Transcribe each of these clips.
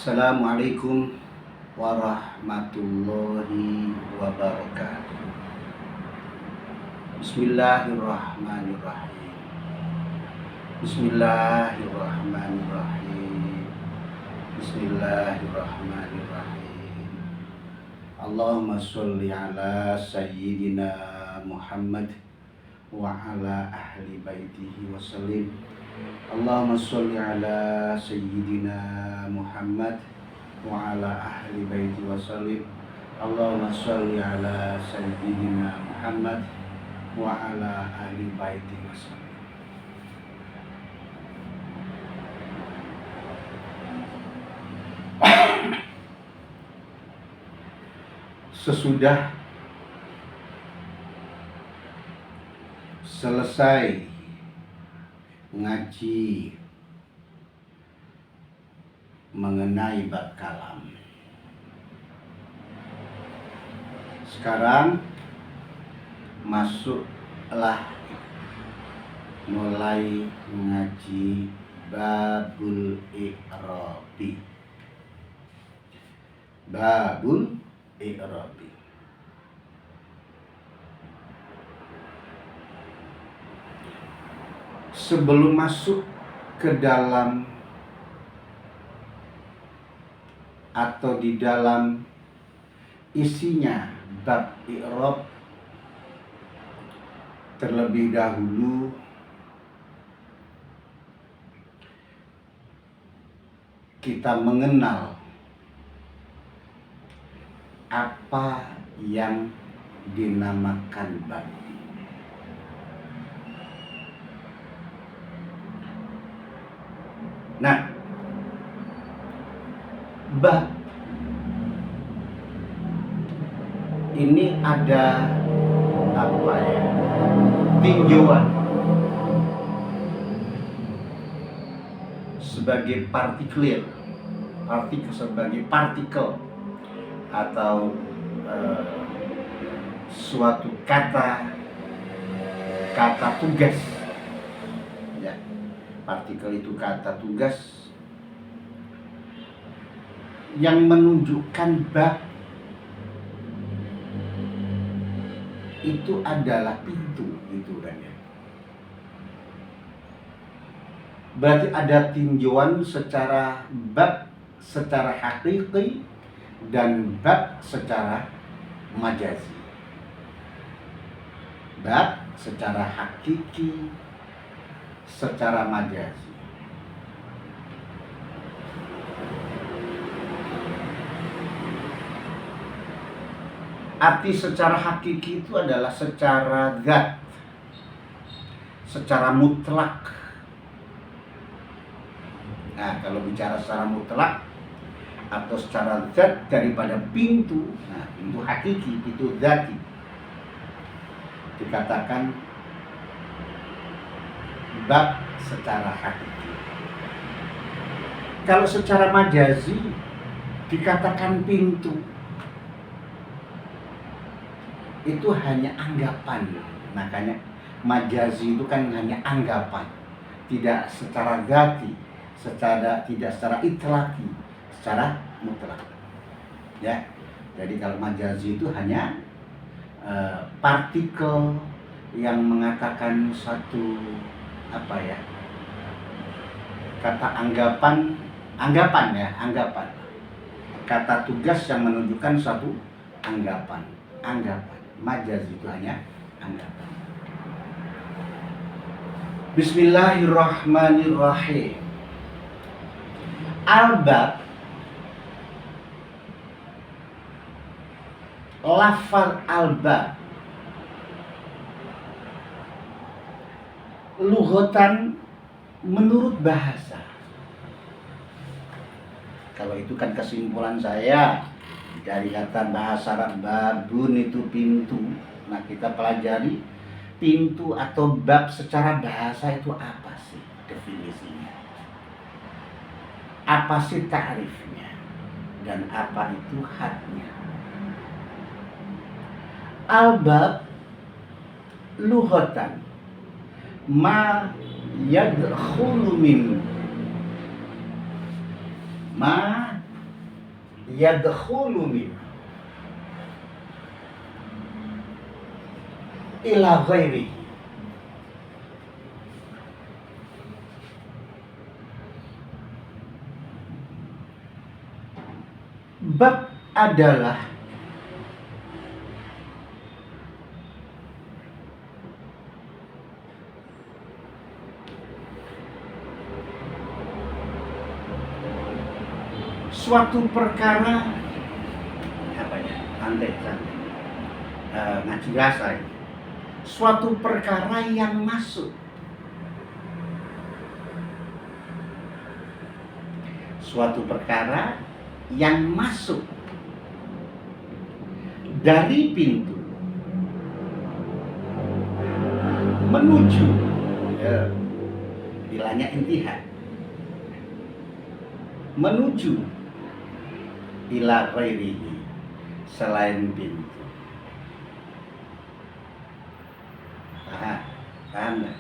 Assalamualaikum warahmatullahi wabarakatuh. Bismillahirrahmanirrahim. Bismillahirrahmanirrahim. Bismillahirrahmanirrahim. Allahumma sholli ala sayyidina Muhammad wa ala ahli baitihi wa sallim. Allahumma sholli ala sayyidina Muhammad wa ala ahli baiti wa sallim. Allahumma sholli ala sayyidina Muhammad wa ala ahli baiti wa sallim. Sesudah selesai ngaji mengenai bab kalam, sekarang masuklah mulai ngaji babul i'rabi. Babul i'rabi. Sebelum masuk ke dalam atau di dalam isinya bab i'rab, terlebih dahulu kita mengenal apa yang dinamakan bab. Nah, bab ini ada tinjauan sebagai partikel atau suatu kata tugas. Ya, partikel itu kata tugas yang menunjukkan bab itu adalah pintu, itu kan ya. Berarti ada tinjauan secara bab secara hakiki dan bab secara majazi. Bab secara hakiki, secara majazi. Arti secara hakiki itu adalah secara zat, secara mutlak. Nah, kalau bicara secara mutlak atau secara zat daripada pintu, nah pintu hakiki, pintu zati, dikatakan bab secara hakiki. Kalau secara majazi dikatakan pintu, itu hanya anggapan. Makanya majazi itu kan hanya anggapan, tidak secara zati, tidak secara itlaki, secara mutlak. Ya, jadi kalau majazi itu hanya partikel yang mengatakan satu kata anggapan. Kata tugas yang menunjukkan satu anggapan. Majazi itu hanya anggapan. Bismillahirrahmanirrahim. Al-bab, lafaz al-bab lughatan menurut bahasa. Kalau itu kan kesimpulan saya dari kata bahasa Arab babun itu pintu. Nah, kita pelajari pintu atau bab secara bahasa itu apa sih definisinya? Apa sih ta'rifnya? Dan apa itu hadnya? Al-bab lughatan ma yadkhulu min yadkhulu min ila ghairi. Bab adalah suatu perkara apa ya, santai ngaji rasa ya. Suatu perkara yang masuk, suatu perkara yang masuk dari pintu menuju bilangnya intihad, menuju ila ghairihi, selain pintu. Paham nggak?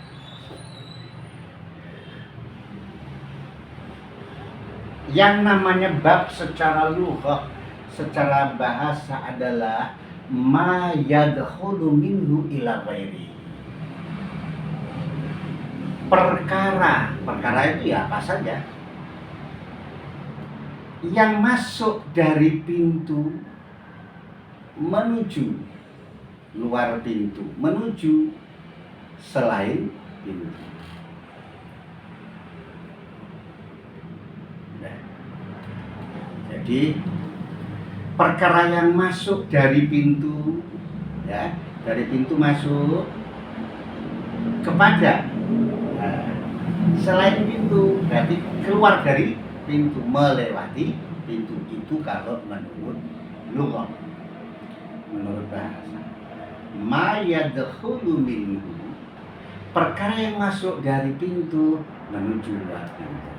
Yang namanya bab secara lughah, secara bahasa adalah ma yadkhulu minhu ila ghairi. Perkara itu ya apa saja yang masuk dari pintu menuju luar pintu, menuju selain pintu. Jadi perkara yang masuk dari pintu, ya, dari pintu masuk kepada selain pintu, berarti keluar dari pintu, melewati pintu. Itu kalau menurut lughah, menurut bahasa. Ma yadkhulu minhu, perkara yang masuk dari pintu menuju luar pintu.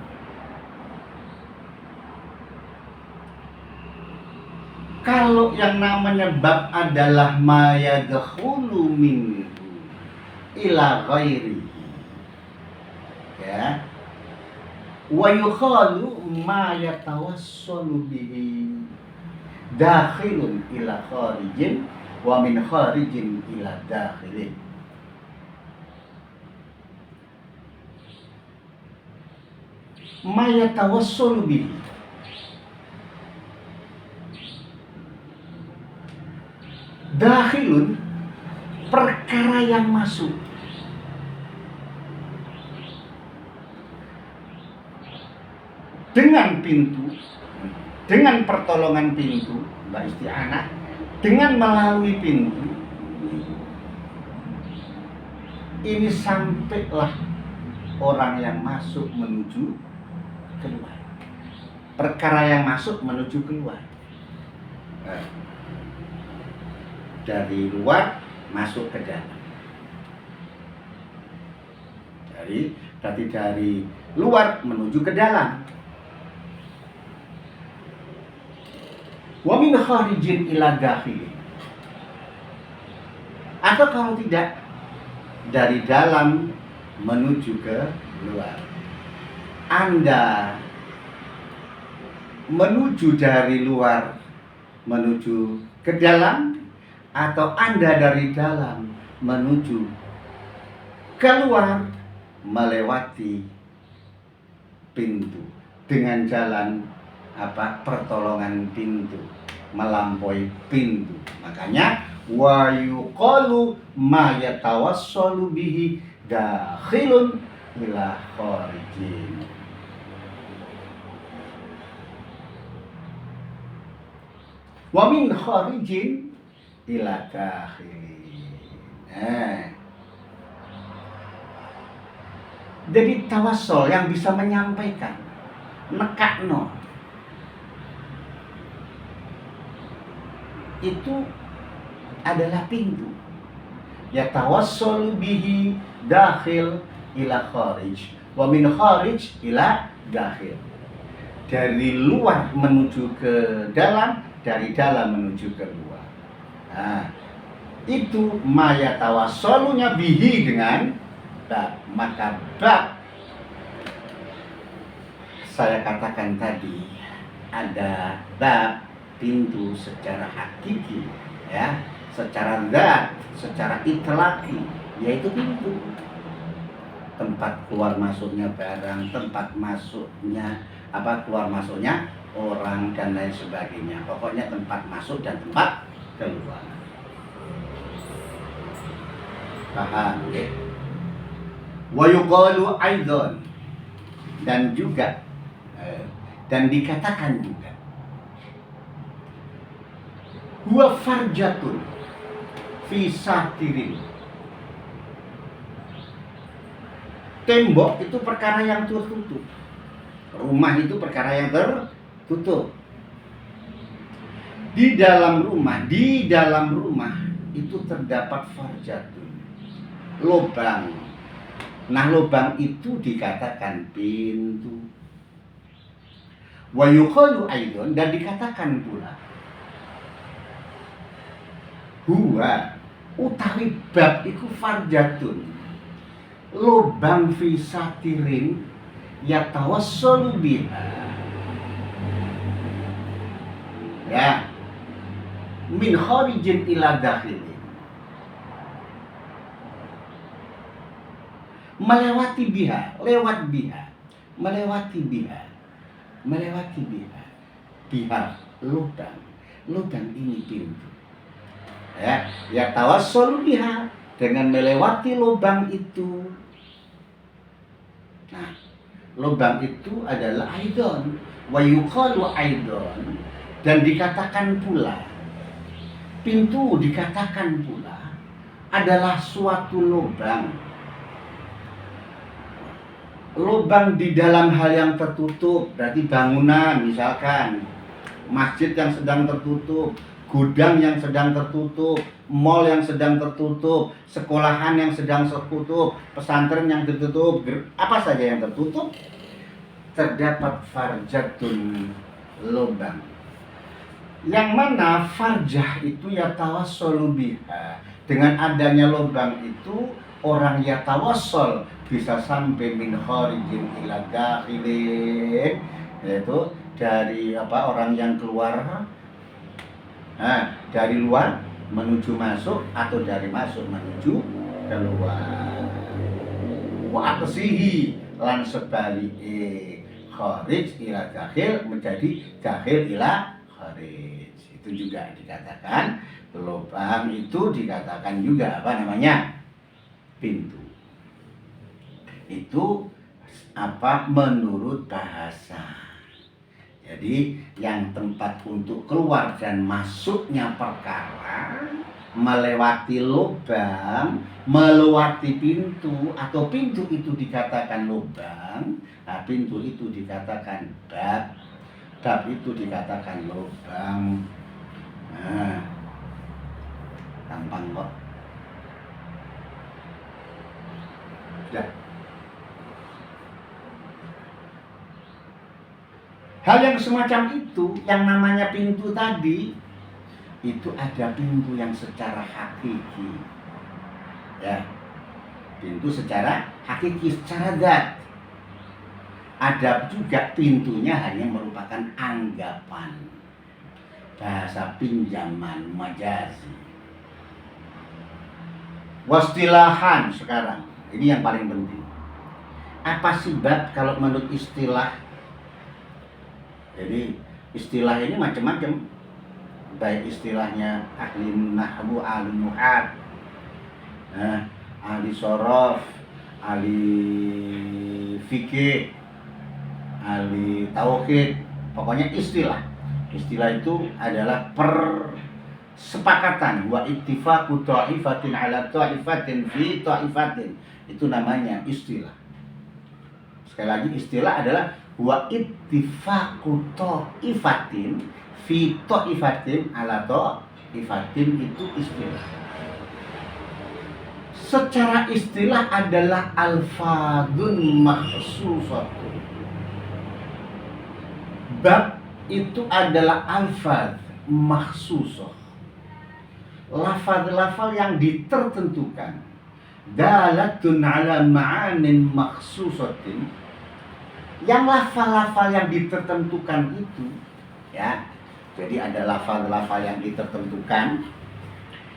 Kalau yang namanya bab adalah ma yadkhulu minhu ila ghairi, ya, wa yukhalu ma yatawassalu bihi dakhilun ila kharijin wa min kharijin ila dakhilin. Ma yatawassalu bihi, dakhilun, perkara yang masuk, dengan pintu, dengan pertolongan pintu, Mbak Isti'anah, dengan melalui pintu ini sampailah orang yang masuk menuju keluar. Perkara yang masuk menuju keluar. Dari luar masuk ke dalam. Berarti dari luar menuju ke dalam. Wa min kharijin ila dakhilin. Atau kalau tidak, dari dalam menuju ke luar. Anda menuju dari luar menuju ke dalam, atau Anda dari dalam menuju keluar melewati pintu dengan jalan apa, pertolongan pintu, melampaui pintu. Makanya wa yuqalu ma yatawassalu bihi dakhilun ila kharijin. Wa min kharijin ila dakhilin. Jadi tawassul yang bisa menyampaikan, nekakno, itu adalah pintu. Ya tawassul bihi dakhil ila kharij, wa min kharij ila dakhil. Dari luar menuju ke dalam, dari dalam menuju ke luar. Nah, itu maya tawassalunya bihi dengan bab. Maka bab saya katakan tadi ada bab, pintu secara hakiki, ya, secara zat, secara itlaqi, yaitu pintu. Tempat keluar masuknya barang, tempat masuknya keluar masuknya orang dan lain sebagainya. Pokoknya tempat masuk dan tempat keluar. Paham ya? Wa yuqalu aidan, dan juga dan dikatakan juga huwa farjatun fi satirin. Tembok itu perkara yang tertutup. Rumah itu perkara yang tertutup. Di dalam rumah itu terdapat farjatun, lubang. Nah, lubang itu dikatakan pintu. Wa yuqalu aidan, dan dikatakan pula huwa utawi bab iku farjatun, lubang fi satirin yatawassalu biha, ya, min kharijin ila dakhilin, melewati biha, melewati biha, lubang ini pintu, ya tawassul biha, dengan melewati lubang itu. Nah, lubang itu adalah aidon, wa yuqalu aidon, dan dikatakan pula, pintu dikatakan pula adalah suatu lubang. Lubang di dalam hal yang tertutup, berarti bangunan, misalkan masjid yang sedang tertutup, gudang yang sedang tertutup, mall yang sedang tertutup, sekolahan yang sedang tertutup, pesantren yang tertutup, apa saja yang tertutup, terdapat farjatun, lubang. Yang mana farjah itu yatawassal biha, dengan adanya lubang itu orang yatawassal bisa sampai min kharijin ila dakhilin, yaitu dari orang yang keluar, dari luar menuju masuk, atau dari masuk menuju keluar. Wa aqsihi, lan sebalike, kharij ila dakhil menjadi dakhil ila kharij. Itu juga dikatakan lubang, itu dikatakan juga pintu. Itu menurut bahasa. Jadi yang tempat untuk keluar dan masuknya perkara melewati lubang, melewati pintu, atau pintu itu dikatakan lubang, pintu itu dikatakan bab, bab itu dikatakan lubang. Nah, gampang kok. Sudah. Hal yang semacam itu, yang namanya pintu tadi, itu ada pintu yang secara hakiki, ya, pintu secara hakiki, secara zat. Ada juga pintunya hanya merupakan anggapan, bahasa pinjaman, majazi. Wastilahan sekarang, ini yang paling penting. Apa sih bab kalau menurut istilah? Jadi istilah ini macam-macam, baik istilahnya ahli nahwu, ahli nuhat, ahli sorof, ahli fikih, ahli tauhid, pokoknya istilah. Istilah itu adalah persepakatan, wa ittifaqu ta'ifatin ala ta'ifatin fi ta'ifatin, itu namanya istilah. Sekali lagi, istilah adalah wa ittifaqu ta'ifatin fi ta'ifatin ala ta'ifatin, itu istilah. Secara istilah adalah alfadun makhsusatun. Bab itu adalah alfad makhsusah, lafaz-lafaz yang ditertentukan, dalatun ala ma'anin makhsusatin, yang lafal-lafal yang ditertentukan itu ya. Jadi ada lafal-lafal yang ditertentukan,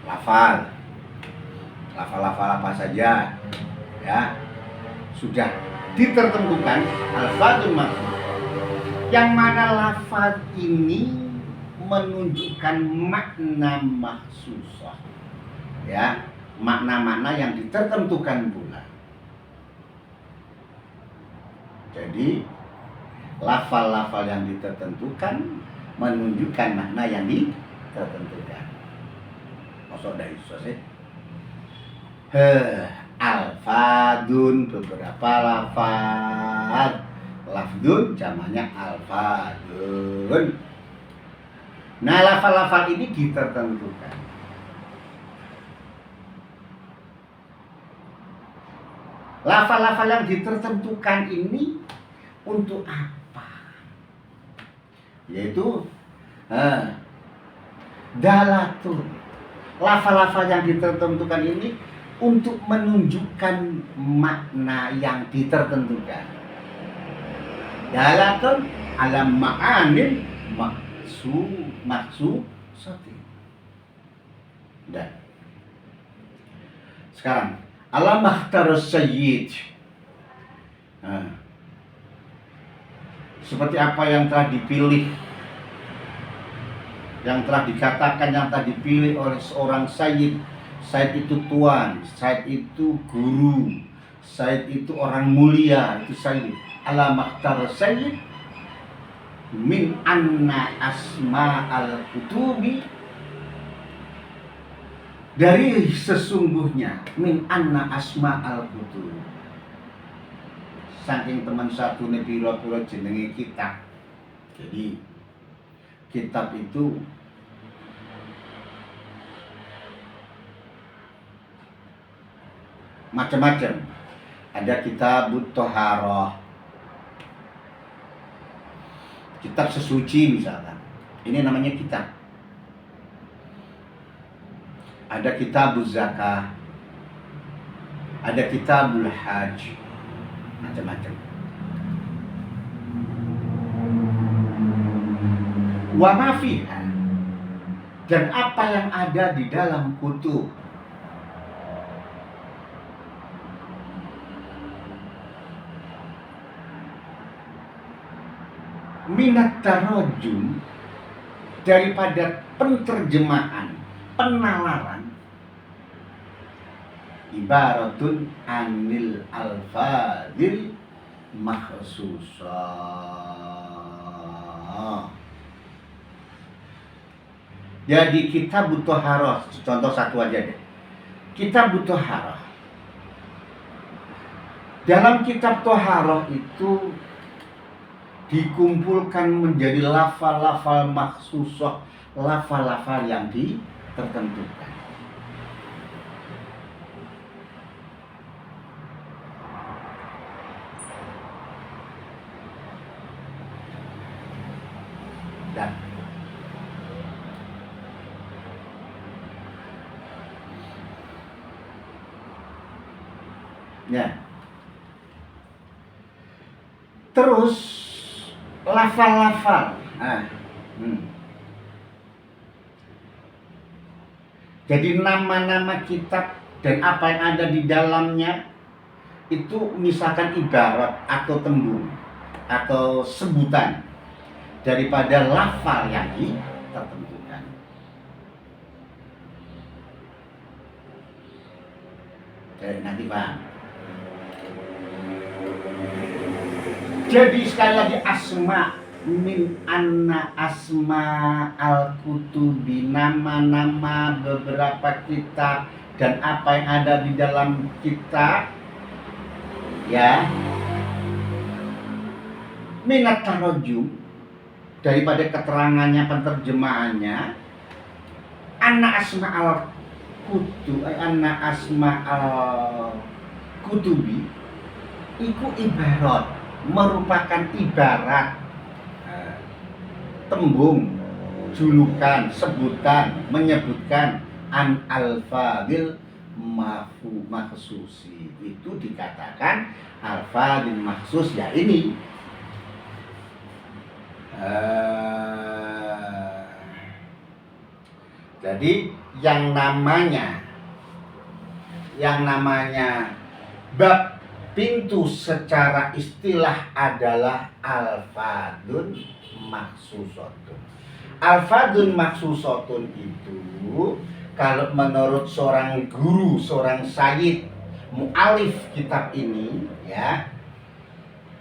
lafal apa saja, ya, sudah ditertentukan alfadzul makhsus, yang mana lafal ini menunjukkan makna makhsusah, ya, makna-makna yang ditertentukan pula. Jadi lafal-lafal yang ditertentukan menunjukkan makna yang ditertentukan. Maksud dari sih? Alfadun, beberapa lafaz. Lafdun jamaknya alfadun. Nah, lafal-lafal ini ditertentukan. Lafal-lafal yang ditertentukan ini untuk apa? Yaitu dalatun. Lafal-lafal yang ditertentukan ini untuk menunjukkan makna yang ditertentukan. Dalatun ala ma'anin maksudati. Dan sekarang ala makhtarus sayyid. Seperti apa yang telah dipilih, yang telah dikatakan, yang telah dipilih oleh seorang sayyid. Sayyid itu tuan, sayyid itu guru, sayyid itu orang mulia, itu sayyid. Ala makhtarus sayyid min anna asma'al kutubi, dari sesungguhnya min anna asma'al kutubi, saking teman satu nih pira-pira jenenge kitab. Jadi kitab itu macam-macam. Ada kitabut thaharah, kitab sesuci misalkan, ini namanya kitab. Ada kitabuz zakah, ada kitabul hajj, macam-macam. Wa ma fiha, dan apa yang ada di dalam kutub. Minat tarajum, daripada penterjemahan, penalaran. Ibaratun anil alfadzil makhsusah. Jadi kitabut thaharah, contoh satu aja deh. Kitabut thaharah. Dalam kitab thaharah itu dikumpulkan menjadi lafal-lafal makhsusah, lafal-lafal yang ditertentukan. Dan ya, terus lafal-lafal. Jadi nama-nama kitab dan apa yang ada di dalamnya itu misalkan ibarat atau tembung atau sebutan daripada lafal yang ditertentukan. Nanti paham. Jadi sekali lagi asma min anna asma al-kutubi, nama-nama beberapa kitab dan apa yang ada di dalam kitab, ya, minat tarajum, daripada keterangannya, penterjemahannya, anna asma al-kutub, anna asma al-kutubi iku ibarat, merupakan ibarat, tembung, julukan, sebutan, menyebutkan an alfadzil makhsusi. Itu dikatakan alfadzil makhsus, ya ini. Eh, jadi yang namanya bab pintu secara istilah adalah alfadun maksusotun. Alfadun maksusotun itu kalau menurut seorang guru, seorang sayyid mu'alif kitab ini ya,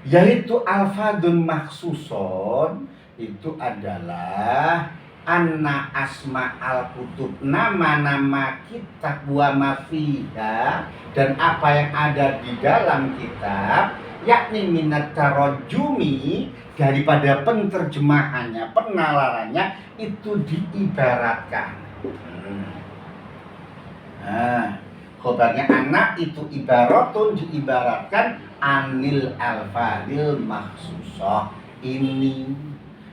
yaitu alfadun maksuson itu adalah anna asma al-kutub, nama-nama kitab wa mafiha, dan apa yang ada di dalam kitab, yakni minat tarojumi, daripada penterjemahannya, penalarannya itu diibaratkan. Nah, khobarnya anak itu ibaratun, diibaratkan anil alfadil maksusoh ini.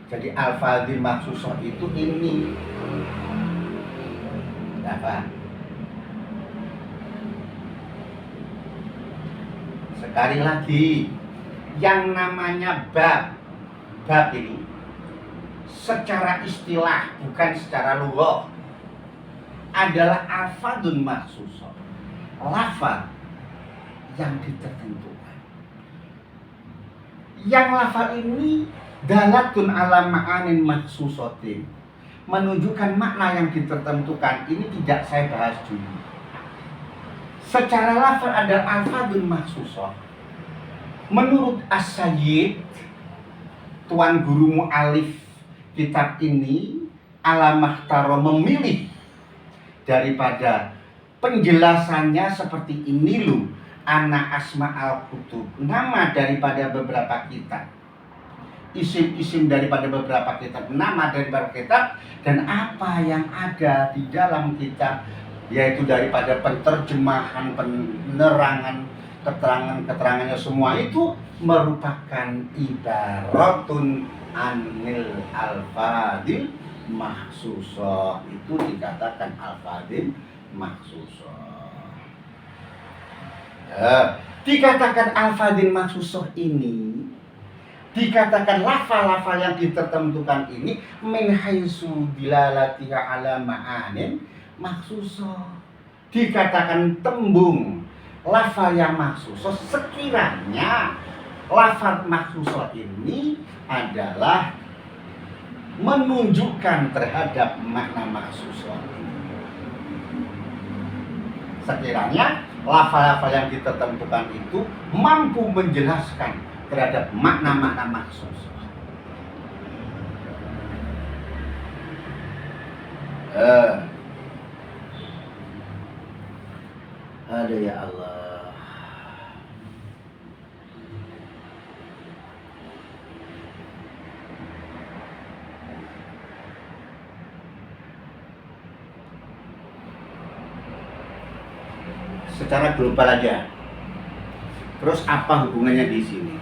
Jadi alfadil maksusoh itu ini apa? Sekali lagi, yang namanya bab ini secara istilah bukan secara lughah adalah alfadun maksusoh, lafaz yang ditentukan. Yang lafaz ini dalatun ala ma'anin maksusotin, menunjukkan makna yang ditentukan. Ini tidak saya bahas dulu. Secara lafaz ada alfadun maksusoh. Menurut as-sayyid, tuan guru mu'alif kitab ini, Al-Makhtaro, memilih daripada penjelasannya seperti ini loh, ana asma al-kutub, nama daripada beberapa kitab, isim-isim daripada beberapa kitab, nama daripada kitab, dan apa yang ada di dalam kitab, yaitu daripada penterjemahan, penerangan, keterangannya semua itu merupakan ibaratun anil alfadil maksusoh. Itu dikatakan alfadil maksusoh. Dikatakan alfadil maksusoh ini, dikatakan lafal-lafal yang ditertentukan ini min haitsu dilalatiha ala ma'anin maksusoh. Dikatakan tembung lafal yang maksusoh sekiranya lafal maksusoh ini adalah menunjukkan terhadap makna maksusoh. Sekiranya lafal-lafal yang ditentukan itu mampu menjelaskan terhadap makna-makna maksusoh. Ada ya Allah. Secara global aja. Terus apa hubungannya di sini?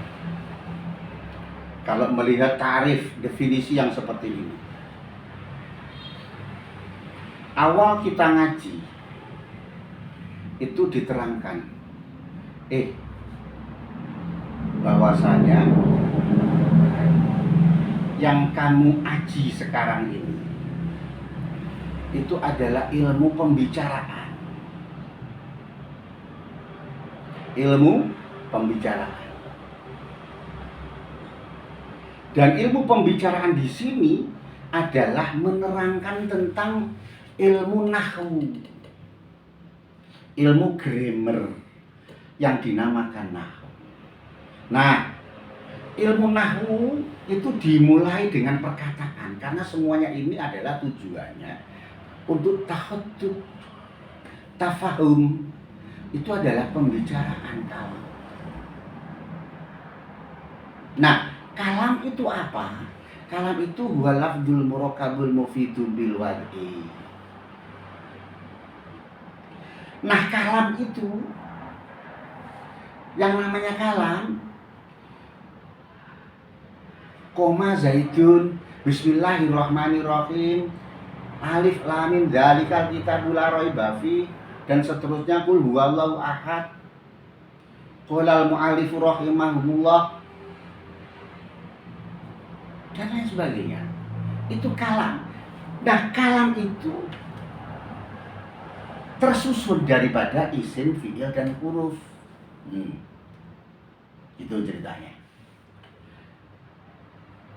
Kalau melihat tarif definisi yang seperti ini. Awal kita ngaji itu diterangkan bahwasanya yang kamu aji sekarang ini itu adalah ilmu pembicaraan. Ilmu pembicaraan. Dan ilmu pembicaraan di sini adalah menerangkan tentang ilmu nahwu, ilmu grammar yang dinamakan nahwu. Nah, ilmu nahwu itu dimulai dengan perkataan, karena semuanya ini adalah tujuannya untuk tahaddud, tafahum. Itu adalah pembicaraan kalam. Nah, kalam itu apa? Kalam itu huwa lafdzul murakkabul mufidu bil wad'i. Nah, kalam itu, yang namanya kalam, koma zaidun, bismillahirrahmanirrahim, alif lam mim dzalikal kitabul la raiba fi, dan seterusnya, qul huwallahu ahad. Qala al-mu'allif rahimahullah, dan lain sebagainya. Itu kalam. Nah, kalam itu tersusun daripada isim, fi'il, dan huruf. Itu ceritanya.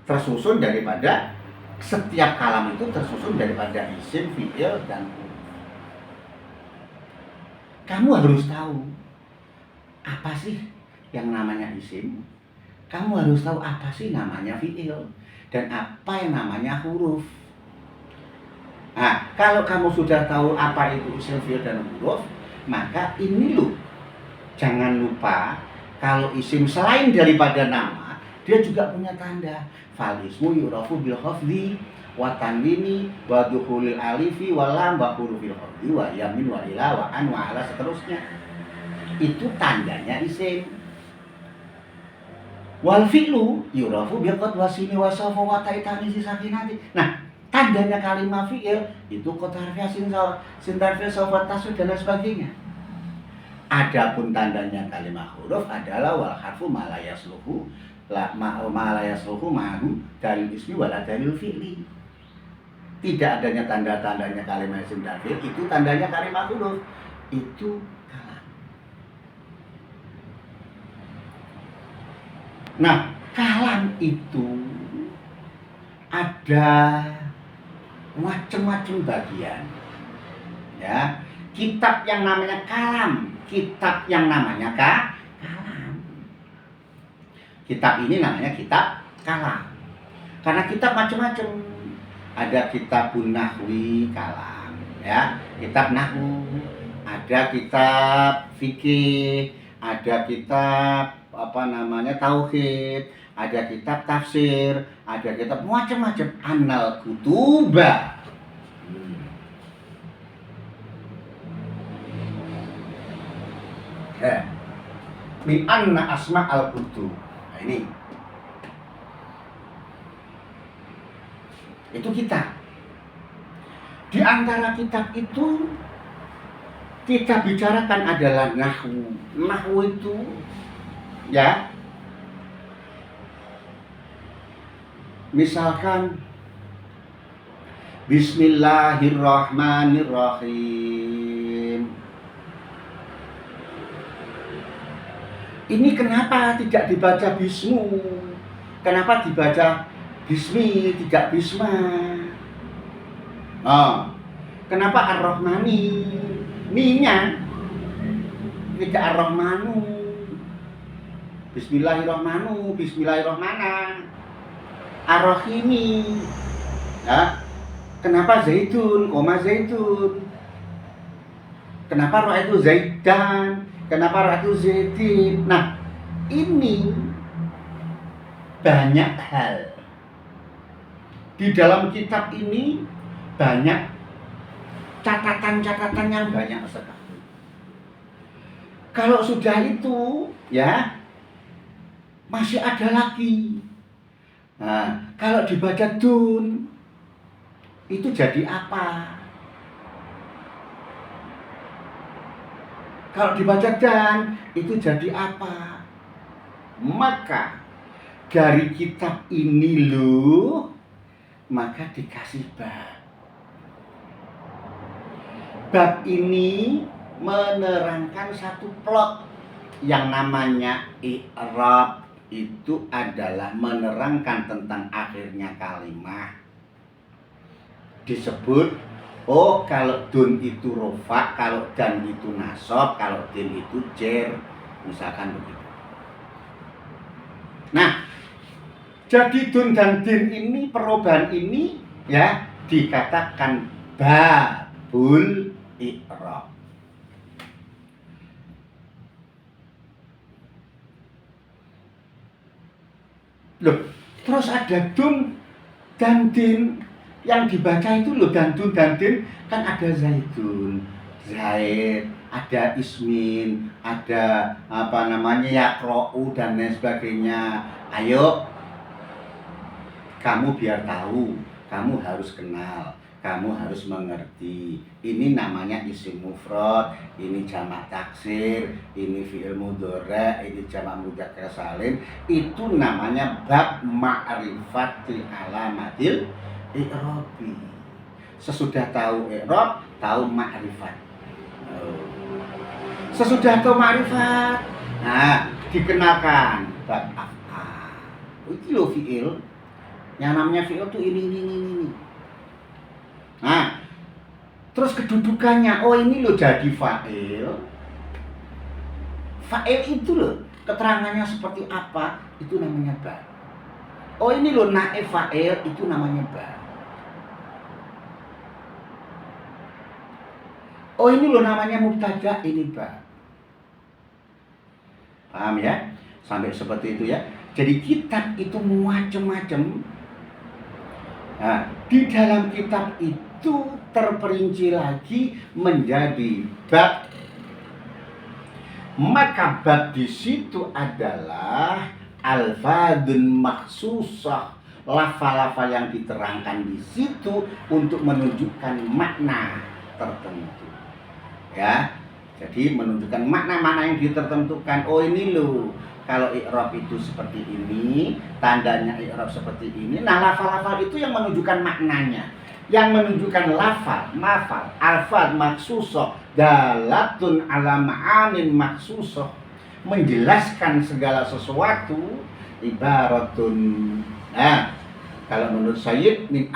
Tersusun daripada, setiap kalam itu tersusun daripada isim, fi'il, dan huruf. Kamu harus tahu apa sih yang namanya isim. Kamu harus tahu apa sih namanya fi'il dan apa yang namanya huruf. Nah, kalau kamu sudah tahu apa itu isim, fi'il, dan huruf, maka ini loh, jangan lupa kalau isim selain daripada nama, dia juga punya tanda. Fal ismu yurafu bil khafdi wa tanwini wa dukhulil alifi wa lam wa hurufil khafdi wa yamin wa ila wa an wa ala seterusnya. Itu tandanya isim. Wal fi'lu yurafu bil qad wasini wa safa wa taitani sakinati. Nah, tandanya kalimat fi'il itu qad harfiya sintarfil safa taswid dan sebagainya. Adapun tandanya kalimat huruf adalah wal harfu ma la yasluhu ma'hu dalil ismi wala dalil fi'li. Tidak adanya tanda-tandanya kalimat isim dan fi'il, itu tandanya kalimat huruf. Itu kalam. Nah, kalam itu ada macam-macam bagian. Ya, kitab yang namanya kalam, kitab yang namanya kalam. Kitab ini namanya kitab kalam. Karena kitab macam-macam. Ada kitabun nahwi kalam, ya, kitab nahwu. Ada kitab fikih, ada kitab tauhid, ada kitab tafsir, ada kitab macam-macam. Annal kutuba. Min anna asma al-kutub. Nah, ini. Itu kitab. Di antara kitab itu kita bicarakan adalah nahwu. Nahwu itu, ya, misalkan Bismillahirrahmanirrahim. Ini kenapa tidak dibaca bismu? Kenapa dibaca bismi, tidak bisma? Oh, kenapa ar-Rahmani? Minya tidak ar-Rahmanu. Bismillahirrahmanu, Bismillahirrahmana. Ar-Rahimi. Ya. Kenapa zaitun, koma zaitun? Kenapa roh itu zaidan? Kenapa roh itu zaidin? Nah, ini banyak hal. Di dalam kitab ini banyak catatan-catatan yang banyak sekali. Kalau sudah itu, ya, masih ada lagi. Nah, kalau dibaca dun, itu jadi apa? Kalau dibaca dan, itu jadi apa? Maka dari kitab ini loh, maka dikasih bab. Bab ini menerangkan satu plot yang namanya i'rab. Itu adalah menerangkan tentang akhirnya kalimat. Disebut, oh kalau dun itu rofa, kalau dan itu nasab, kalau din itu jer, misalkan begitu. Nah, jadi dun dan din ini, perubahan ini, ya, dikatakan babul i'rab. Loh, terus ada dun dan din yang dibaca itu loh, dan dun dan din kan ada zaitun, zaid, ada ismin, ada yaqra'u dan lain sebagainya. Ayo, kamu biar tahu, kamu harus kenal. kamu harus mengerti. Ini namanya isim mufrad, ini jamak taksir, ini fi'il mudhari', ini jamak mudzakkar salim. Itu namanya bab ma'rifatil alamatil i'rabi. Sesudah tahu i'rab, tahu ma'rifat. Sesudah tahu ma'rifat, nah dikenalkan bab af'al. Itu loh fi'il. Yang namanya fi'il tuh ini. Nah, terus kedudukannya, oh ini loh jadi fa'il. Fa'il itu loh, keterangannya seperti apa, itu namanya ba. Oh ini loh naib fa'il, itu namanya ba. Oh ini loh namanya mubtada, ini ba. Paham ya? Sampai seperti itu ya. Jadi kitab itu macam-macam. Nah, di dalam kitab itu terperinci lagi menjadi bab. Maka bab di situ adalah alfadun maksusah, lafal-lafal yang diterangkan di situ untuk menunjukkan makna tertentu. Ya, jadi menunjukkan makna-makna yang ditertentukan. Oh ini loh, kalau i'rab itu seperti ini, tandanya i'rab seperti ini. Nah, lafal-lafal itu yang menunjukkan maknanya. Yang menunjukkan lafal, alfaz maksusah, dalatun ala ma'anin maksusah, menjelaskan segala sesuatu, ibaratun. Nah, kalau menurut Sayyid min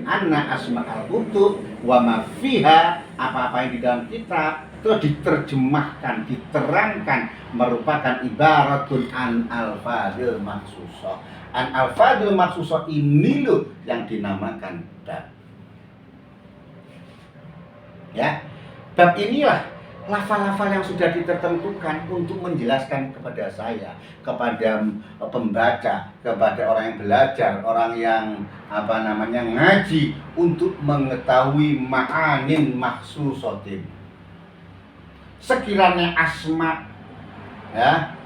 anna asma al-kutub wa ma fiha, apa-apa yang di dalam kitab itu diterjemahkan, diterangkan merupakan ibaratun an alfadil maksusah. An alfadil maksusah ini loh yang dinamakan bab. Ya, bab inilah lafal-lafal yang sudah ditertentukan untuk menjelaskan kepada saya, kepada pembaca, kepada orang yang belajar, orang yang ngaji, untuk mengetahui ma'anin maksusatin. Sekiranya asma, ya,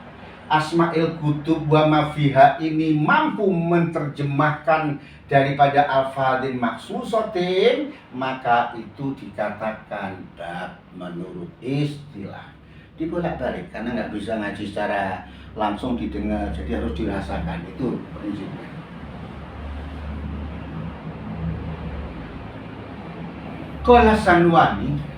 asma'il kutub wa mafiha ini mampu menerjemahkan daripada alfadin maksusatin, maka itu dikatakan bab menurut istilah. Dibolak-balik karena nggak bisa ngaji secara langsung didengar, jadi harus dirasakan. Itu prinsipnya. Qala Sanwani,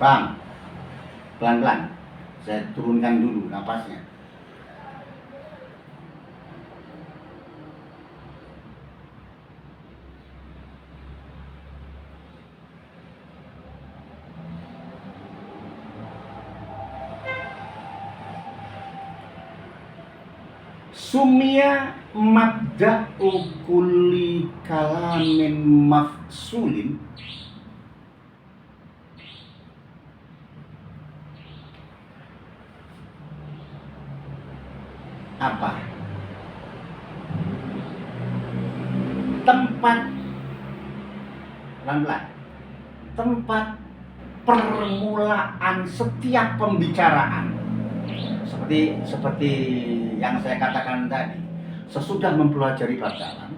Bang, pelan-pelan, saya turunkan dulu napasnya. Sumia mabda'u kulli kalamin mafsulin, apa? Tempat, pelan-pelan, tempat permulaan setiap pembicaraan. Seperti yang saya katakan tadi, sesudah mempelajari bab kalam,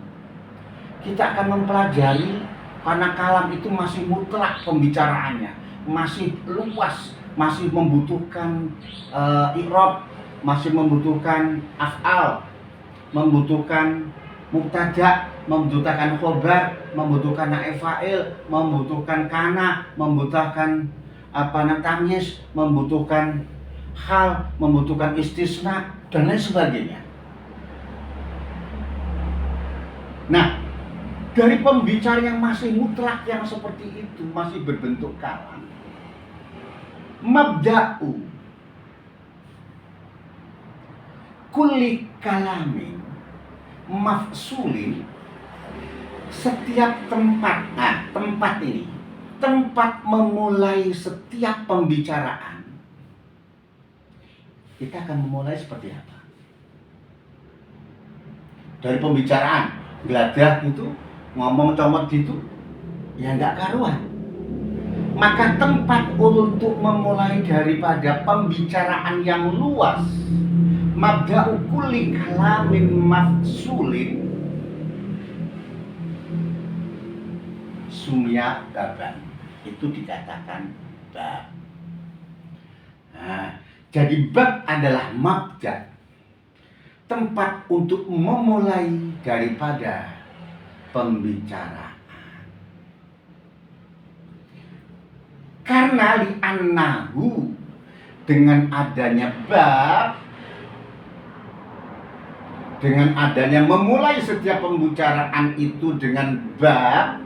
kita akan mempelajari karena kalam itu masih mutlak pembicaraannya, masih luas, masih membutuhkan i'rab, masih membutuhkan af'al, membutuhkan mubtada, membutuhkan khobar, membutuhkan naib fa'il, membutuhkan kana, membutuhkan tamyiz, membutuhkan hal, membutuhkan istisna dan lain sebagainya. Nah, dari pembicara yang masih mutlak yang seperti itu, masih berbentuk kalam, mabda'u kulli kalamin mafsulin, setiap tempat. Nah, tempat ini, tempat memulai setiap pembicaraan. Kita akan memulai seperti apa? dari pembicaraan geladah gitu, ngomong comot gitu, ya nggak karuan. Maka tempat untuk memulai daripada pembicaraan yang luas, mabda'u kulli kalamin mafsulin, sumya baban, itu dikatakan bab. Nah, jadi bab adalah mabda', tempat untuk memulai daripada pembicaraan. Karena li'annahu, dengan adanya bab, dengan adanya memulai setiap pembicaraan itu dengan bab,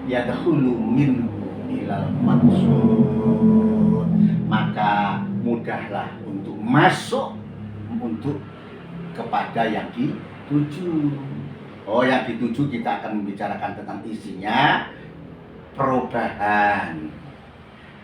yadkhulu minhu ilal maksud, maka mudahlah untuk masuk untuk kepada yang dituju. Oh, yang dituju kita akan membicarakan tentang isinya, perubahan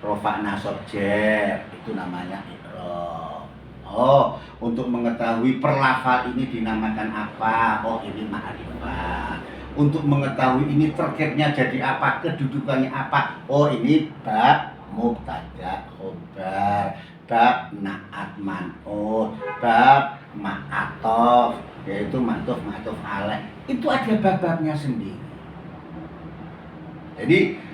rofa nasab jar, itu namanya i'rab. Oh, untuk mengetahui perlafal ini dinamakan apa? Oh, ini ma'rifat. Untuk mengetahui ini terkitnya jadi apa, kedudukannya apa? Oh, ini bab mubtada khobar, bab na'at man'ut, bab ma'atof, yaitu ma'tof alaih. Itu ada bab-babnya sendiri. Jadi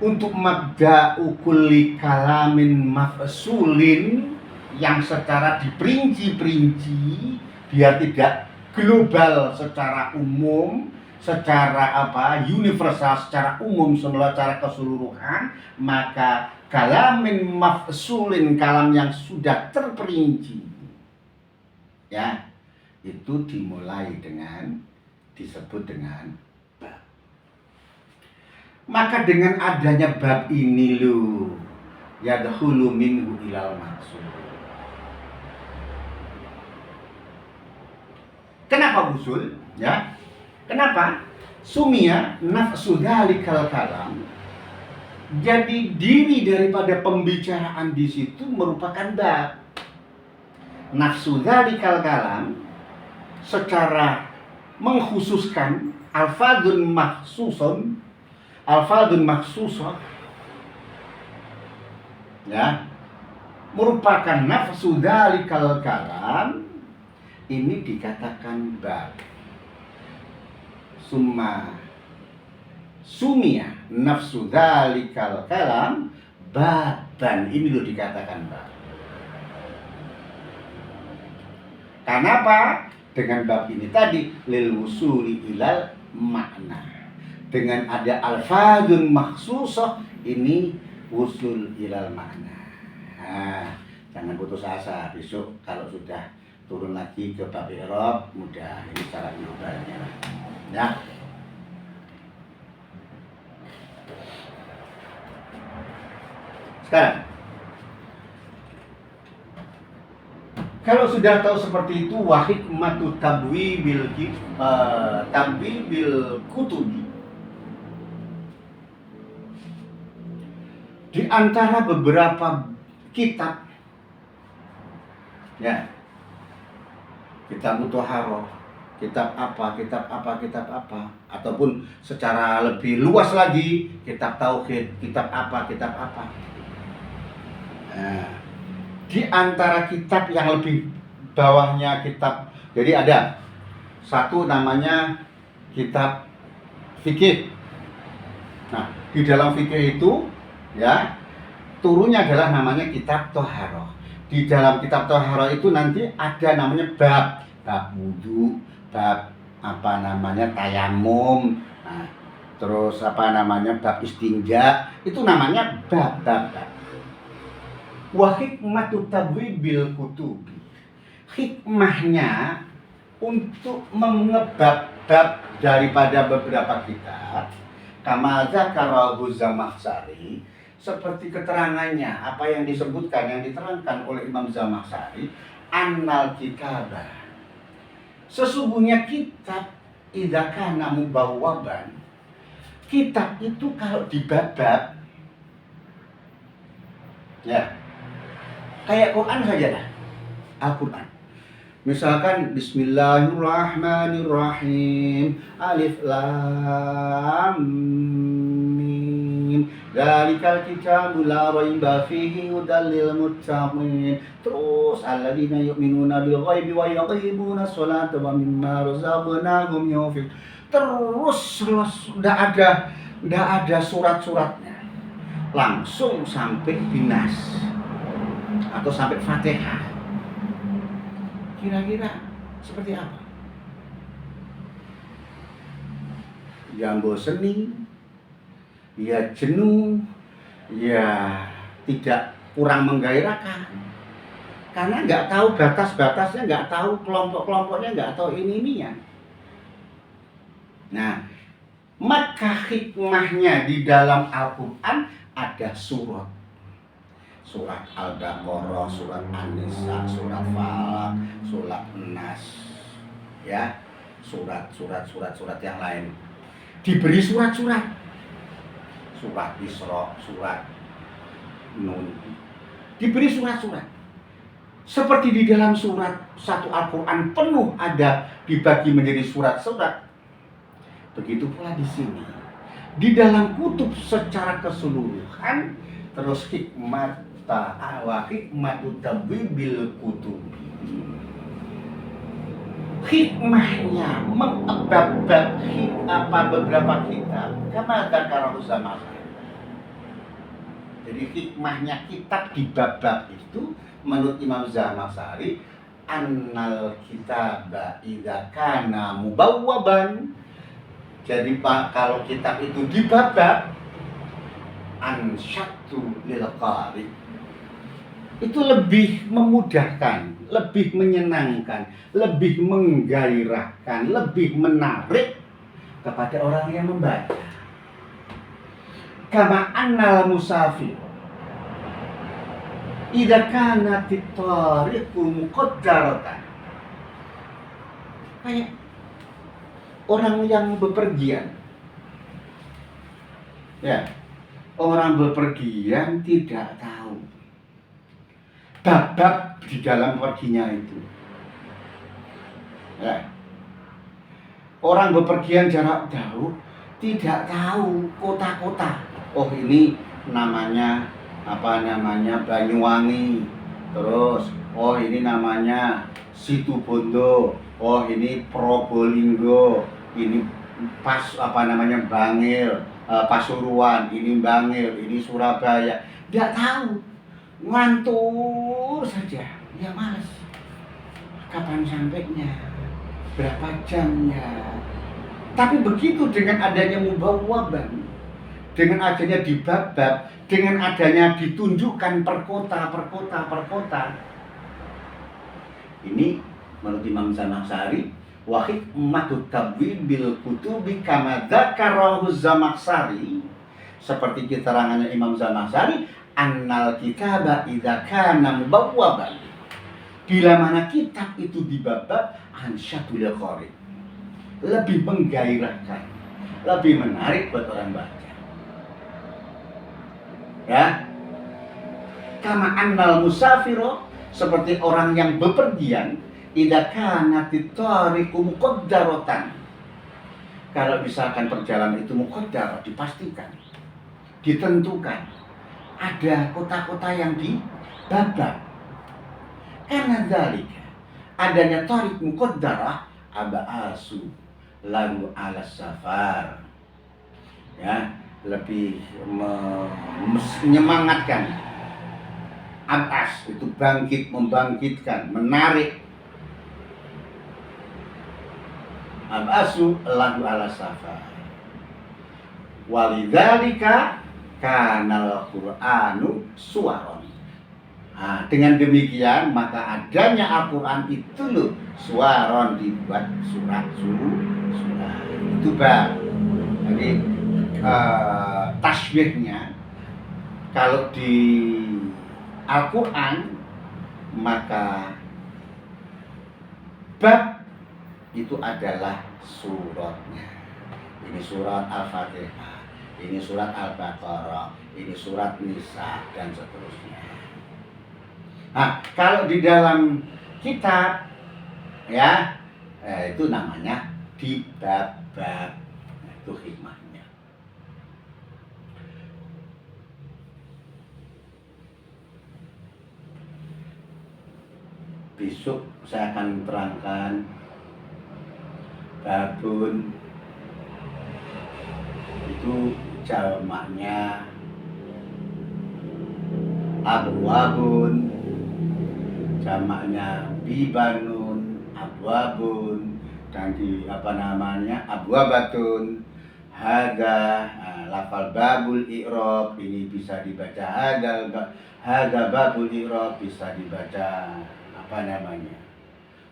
untuk mabda'u kulli kalamin mafsulin, yang secara diperinci-perinci biar tidak global secara umum, secara universal, secara umum, secara keseluruhan, maka kalamin mafsulin, kalam yang sudah terperinci, ya, itu dimulai dengan disebut dengan bab. Maka dengan adanya bab ini loh, yadkhulu minhu ilal maksud. Kenapa usul? Ya. Kenapa? Sumia nafsu dzalikal kalam. Jadi diri daripada pembicaraan di situ merupakan bab. Nafsu dzalikal kalam secara mengkhususkan alfadun maksusah, ya, merupakan nafsu dzalikal kalam, ini dikatakan bab. Sumia nafsu dzalikal kalam baban, ini loh dikatakan bab. Kenapa? Dengan bab ini tadi lil wusuli ilal makna. Dengan ada alfadun maksusah, ini wusul ilal makna. Nah, jangan putus asa. Besok kalau sudah turun lagi ke bab i'rab, mudah, ini cara globalnya, ya. Sekarang, kalau sudah tahu seperti itu, wa hikmatu tabwibil kutubi, di antara beberapa kitab, ya, kitab mutahharah, kitab apa, ataupun secara lebih luas lagi, kitab tauhid, kitab apa. Nah, di antara kitab yang lebih bawahnya kitab, jadi ada satu namanya kitab fikih. Nah, di dalam fikih itu, ya, turunnya adalah namanya kitab thaharah. Di dalam kitab thaharah itu nanti ada namanya bab wudu, bab tayamum, nah, terus bab istinja, itu namanya bab. Wa hikmatu tabwibil kutubi, hikmahnya untuk mengebab-bab daripada beberapa kitab, kama dzakarahu Zamakhsyari, seperti keterangannya apa yang disebutkan, yang diterangkan oleh Imam Zamakhsyari, annal kitabah, sesungguhnya kitab idza kana mubawwaban, kitab itu kalau dibab-bab, ya, kayak Quran saja lah, Al-Quran. Misalkan Bismillahirrahmanirrahim, Alif Lam Mim, Dzalikal kitabu la raiba fihi hudal lil muttaqin. Terus alladzina yu'minuna bil ghaibi wa yuqimuna sholata wa mimma razaqnahum yunfiqun. Terus udah ada surat-suratnya. Langsung sampai Binas atau sampai Fatihah. Kira-kira seperti apa? Ya bosening, ya jenuh, ya tidak kurang menggairahkan. Karena nggak tahu batas-batasnya, nggak tahu kelompok-kelompoknya, nggak tahu ininya. Nah, maka hikmahnya di dalam Al-Quran ada surat. Surat Al-Baqarah, surat An-Nisa, surat Falaq, surat Nas, ya, surat yang lain. Diberi surat-surat, surat Isra, surat Nun, diberi surat-surat. Seperti di dalam surat satu Al-Quran penuh ada dibagi menjadi surat-surat. Begitu pula di sini, di dalam kutub secara keseluruhan, terus hikmat wa hikmatu tabwibil kutub. Hikmahnya mengebab beberapa kitab kama dzakarahu Zamakhsyari. Jadi hikmahnya kitab di bab-bab itu menurut Imam Zamakhsyari, annal kitaba idza kana mubawwaban. Jadi Pak, kalau kitab itu di bab-bab, ansyatu lil qari, itu lebih memudahkan, lebih menyenangkan, lebih menggairahkan, lebih menarik kepada orang yang membaca. Kama annal musafir idza kanat at-tariqu muqaddaratan. Kayak orang yang bepergian. Ya, orang bepergian tidak tahu bab-bab di dalam perginya itu. Ya. Orang bepergian jarak jauh tidak tahu kota-kota. Oh, ini namanya Banyuwangi. Terus, oh ini namanya Situbondo. Oh ini Probolinggo. Ini Bangil, Pasuruan. Ini Bangil, ini Surabaya. Tidak tahu. Ngantur saja, ya males. Kapan sampainya? Berapa jamnya? Tapi begitu dengan adanya mubawwaban, dengan adanya di bab-bab, dengan adanya ditunjukkan per kota. Ini menurut Imam Zamakhsyari, wa hikmatut tabwibil kutubi kama dzakarahu Zamakhsyari, seperti keterangannya Imam Zamakhsyari, annal kitaba idza kana mubawwaban, bila mana kitab itu di bab-bab, ansyatul qari, lebih menggairahkan, lebih menarik buat orang baca. Ya, kama annal musafiro, seperti orang yang bepergian, idza kanat at-tariqu muqaddaratan, kalau misalkan perjalanan itu muqaddar, dipastikan, ditentukan, ada kota-kota yang di bab-bab. Karena dzalika, adanya tariq muqaddarah, aba'asu lalu ala safar. Ya, lebih menyemangatkan. Ab'as itu bangkit, membangkitkan, menarik. Ab'asu lalu ala safar. Walidzalika kanal Qur'anu suwaron. Nah, dengan demikian maka adanya Al-Quran itu loh, suwaron, dibuat surat. Itu bab. Jadi tasbihnya kalau di Al-Quran maka bab itu adalah suratnya. Ini surat Al-Fatihah, ini surat Al-Baqarah, ini surat Nisa, dan seterusnya. Nah, kalau di dalam kitab ya. Itu namanya di bab-bab. Itu hikmahnya. Besok saya akan terangkan babun, itu jamaknya abwabun, jamaknya bibanun, abwabun, dan di abwabatun. Lafal babul i'rab ini bisa dibaca haga babul i'rab, bisa dibaca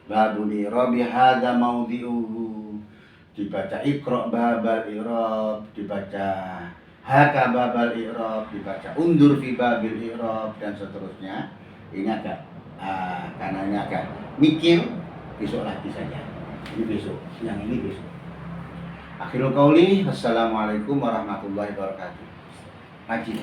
babul i'rab haga maudhi'uhu, dibaca iqra babal i'rab, dibaca haka babal i'rab, dibaca undur fi babil i'rab, dan seterusnya. Ini karena ini agak mikir, besok lagi saja. Ini besok, yang ini besok. Akhirul qauli, wassalamualaikum warahmatullahi wabarakatuh. Ngaji.